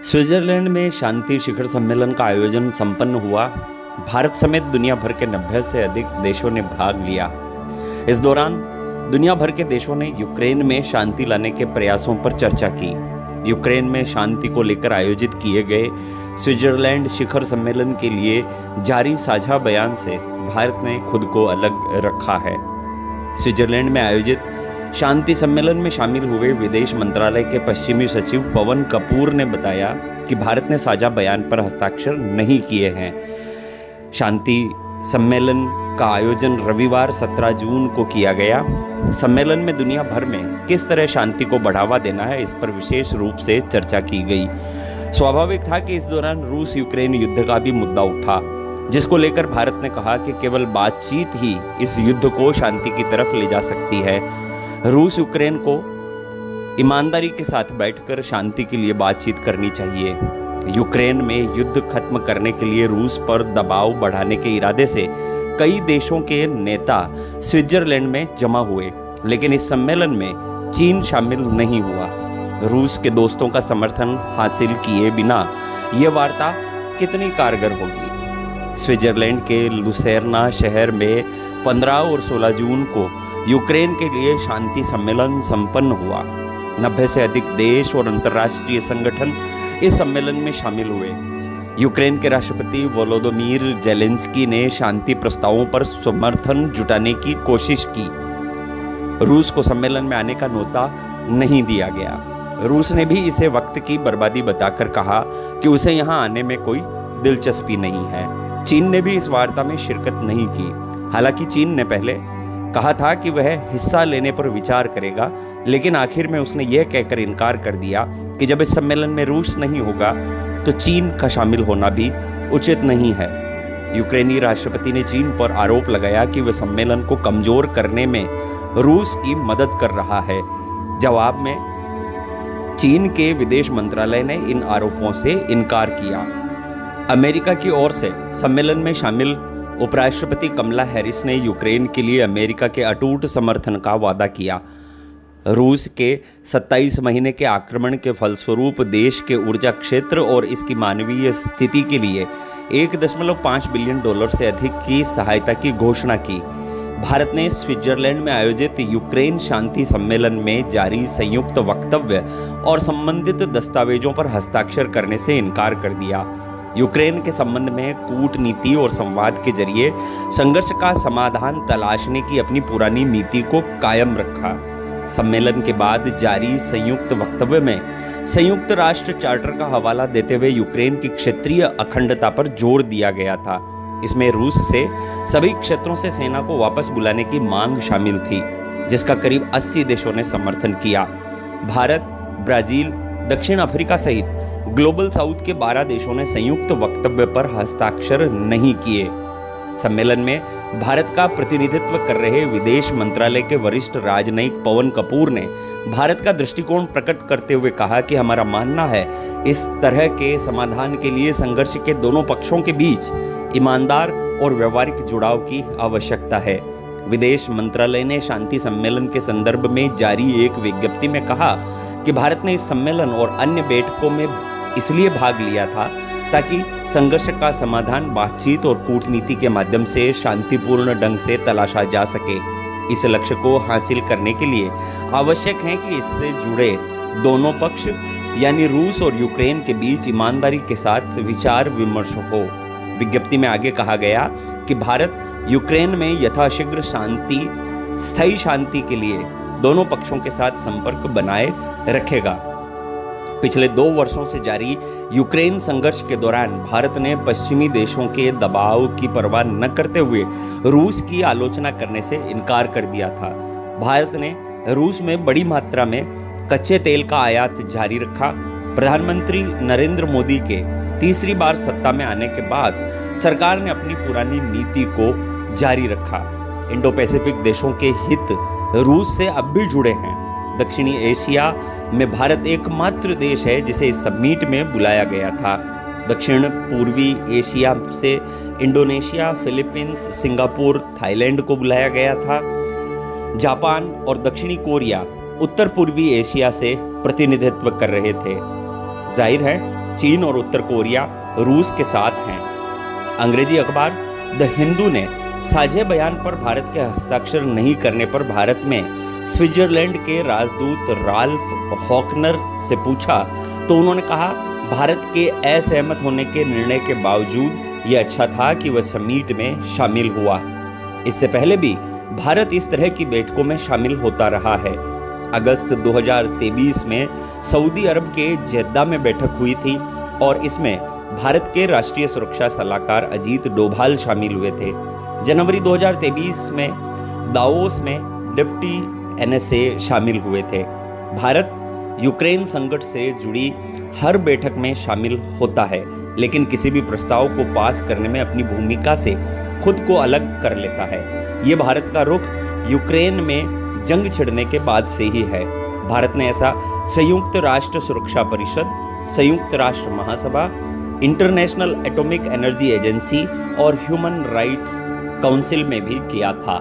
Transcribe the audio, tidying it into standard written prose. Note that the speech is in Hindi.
स्विट्जरलैंड में शांति शिखर सम्मेलन का आयोजन संपन्न हुआ। भारत समेत दुनिया भर के 90 से अधिक देशों ने भाग लिया। इस दौरान दुनिया भर के देशों ने यूक्रेन में शांति लाने के प्रयासों पर चर्चा की। यूक्रेन में शांति को लेकर आयोजित किए गए स्विट्जरलैंड शिखर सम्मेलन के लिए जारी साझा बयान से भारत ने खुद को अलग रखा है। स्विट्जरलैंड में आयोजित शांति सम्मेलन में शामिल हुए विदेश मंत्रालय के पश्चिमी सचिव पवन कपूर ने बताया कि भारत ने साझा बयान पर हस्ताक्षर नहीं किए हैं। शांति सम्मेलन का आयोजन रविवार 17 जून को किया गया। सम्मेलन में दुनिया भर में किस तरह शांति को बढ़ावा देना है, इस पर विशेष रूप से चर्चा की गई। स्वाभाविक था कि इस दौरान रूस यूक्रेन युद्ध का भी मुद्दा उठा, जिसको लेकर भारत ने कहा कि केवल बातचीत ही इस युद्ध को शांति की तरफ ले जा सकती है। रूस यूक्रेन को ईमानदारी के साथ बैठकर शांति के लिए बातचीत करनी चाहिए। यूक्रेन में युद्ध खत्म करने के लिए रूस पर दबाव बढ़ाने के इरादे से कई देशों के नेता स्विट्जरलैंड में जमा हुए, लेकिन इस सम्मेलन में चीन शामिल नहीं हुआ। रूस के दोस्तों का समर्थन हासिल किए बिना यह वार्ता कितनी कारगर होगी। स्विट्जरलैंड के लुसेर्ना शहर में 15 और 16 जून को यूक्रेन के लिए शांति सम्मेलन संपन्न हुआ। 90 से अधिक देश और अंतर्राष्ट्रीय संगठन इस सम्मेलन में शामिल हुए। यूक्रेन के राष्ट्रपति वोलोदोमीर जेलेंस्की ने शांति प्रस्तावों पर समर्थन जुटाने की कोशिश की। रूस को सम्मेलन में आने का न्योता नहीं दिया गया। रूस ने भी इसे वक्त की बर्बादी बताकर कहा कि उसे यहां आने में कोई दिलचस्पी नहीं है। चीन ने भी इस वार्ता में शिरकत नहीं की। हालांकि चीन ने पहले कहा था कि वह हिस्सा लेने पर विचार करेगा, लेकिन आखिर में उसने यह कहकर इनकार कर दिया कि जब इस सम्मेलन में रूस नहीं होगा तो चीन का शामिल होना भी उचित नहीं है। यूक्रेनी राष्ट्रपति ने चीन पर आरोप लगाया कि वह सम्मेलन को कमजोर करने में रूस की मदद कर रहा है। जवाब में चीन के विदेश मंत्रालय ने इन आरोपों से इनकार किया। अमेरिका की ओर से सम्मेलन में शामिल उपराष्ट्रपति कमला हैरिस ने यूक्रेन के लिए अमेरिका के अटूट समर्थन का वादा किया। रूस के 27 महीने के आक्रमण के फलस्वरूप देश के ऊर्जा क्षेत्र और इसकी मानवीय स्थिति के लिए $1.5 बिलियन से अधिक की सहायता की घोषणा की। भारत ने स्विट्जरलैंड में आयोजित यूक्रेन शांति सम्मेलन में जारी संयुक्त वक्तव्य और संबंधित दस्तावेजों पर हस्ताक्षर करने से इनकार कर दिया। यूक्रेन के संबंध में कूटनीति और संवाद के जरिए संघर्ष का समाधान तलाशने की अपनी पुरानी नीति को कायम रखा। सम्मेलन के बाद जारी संयुक्त वक्तव्य में संयुक्त राष्ट्र चार्टर का हवाला देते हुए यूक्रेन की क्षेत्रीय अखंडता पर जोर दिया गया था। इसमें रूस से सभी क्षेत्रों से सेना को वापस बुलाने की मांग शामिल थी, जिसका करीब 80 देशों ने समर्थन किया। भारत, ब्राजील, दक्षिण अफ्रीका सहित ग्लोबल साउथ के 12 देशों ने संयुक्त वक्तव्य पर हस्ताक्षर नहीं किए। सम्मेलन में भारत का प्रतिनिधित्व कर रहे विदेश मंत्रालय के वरिष्ठ राजनयिक पवन कपूर ने भारत का दृष्टिकोण प्रकट करते हुए कहा कि हमारा मानना है इस तरह के समाधान के लिए संघर्ष के दोनों पक्षों के बीच ईमानदार और व्यवहारिक जुड़ाव की आवश्यकता है। विदेश मंत्रालय ने शांति सम्मेलन के संदर्भ में जारी एक विज्ञप्ति में कहा कि भारत ने इस सम्मेलन और अन्य बैठकों में इसलिए भाग लिया था ताकि संघर्ष का समाधान बातचीत और कूटनीति के माध्यम से शांतिपूर्ण ढंग से तलाशा जा सके। इस लक्ष्य को हासिल करने के लिए आवश्यक है कि इससे जुड़े दोनों पक्ष यानी रूस और यूक्रेन के बीच ईमानदारी के साथ विचार विमर्श हो। विज्ञप्ति में आगे कहा गया कि भारत यूक्रेन में यथाशीघ्र स्थायी शांति के लिए दोनों पक्षों के साथ संपर्क बनाए रखेगा। पिछले 2 वर्षों से जारी यूक्रेन संघर्ष के दौरान भारत ने पश्चिमी देशों के दबाव की परवाह न करते हुए रूस की आलोचना करने से इनकार कर दिया था। भारत ने रूस में बड़ी मात्रा में कच्चे तेल का आयात जारी रखा। प्रधानमंत्री नरेंद्र मोदी के तीसरी बार सत्ता में आने के बाद सरकार ने अपनी पुरानी नीति को जारी रखा। इंडो पैसिफिक देशों के हित रूस से अब भी जुड़े हैं। दक्षिणी एशिया में भारत एकमात्र देश है जिसे इस समिट में बुलाया गया था। दक्षिण पूर्वी एशिया से इंडोनेशिया, फिलीपींस, सिंगापुर, थाईलैंड को बुलाया गया था। जापान और दक्षिणी कोरिया उत्तर पूर्वी एशिया से प्रतिनिधित्व कर रहे थे। जाहिर है चीन और उत्तर कोरिया रूस के साथ हैं। अंग्रेजी अखबार द हिंदू ने साझे बयान पर भारत के हस्ताक्षर नहीं करने पर भारत में स्विट्जरलैंड के राजदूत राल्फ हॉकनर से पूछा तो उन्होंने कहा, भारत के असहमत होने के निर्णय के बावजूद यह अच्छा था कि वह समिट में शामिल हुआ। इससे पहले भी भारत इस तरह की बैठकों में शामिल होता रहा है। अगस्त 2023 में सऊदी अरब के जेद्दा में बैठक हुई थी और इसमें भारत के राष्ट्रीय सुरक्षा सलाहकार अजीत डोभाल शामिल हुए थे। जनवरी 2023 में दावोस में डिप्टी एनएसए शामिल हुए थे। भारत यूक्रेन संकट से जुड़ी हर बैठक में शामिल होता है, लेकिन किसी भी प्रस्ताव को पास करने में अपनी भूमिका से खुद को अलग कर लेता है। ये भारत का रुख यूक्रेन में जंग छिड़ने के बाद से ही है। भारत ने ऐसा संयुक्त राष्ट्र सुरक्षा परिषद, संयुक्त राष्ट्र महासभा, इंटरनेशनल एटॉमिक एनर्जी एजेंसी और ह्यूमन राइट्स काउंसिल में भी किया था।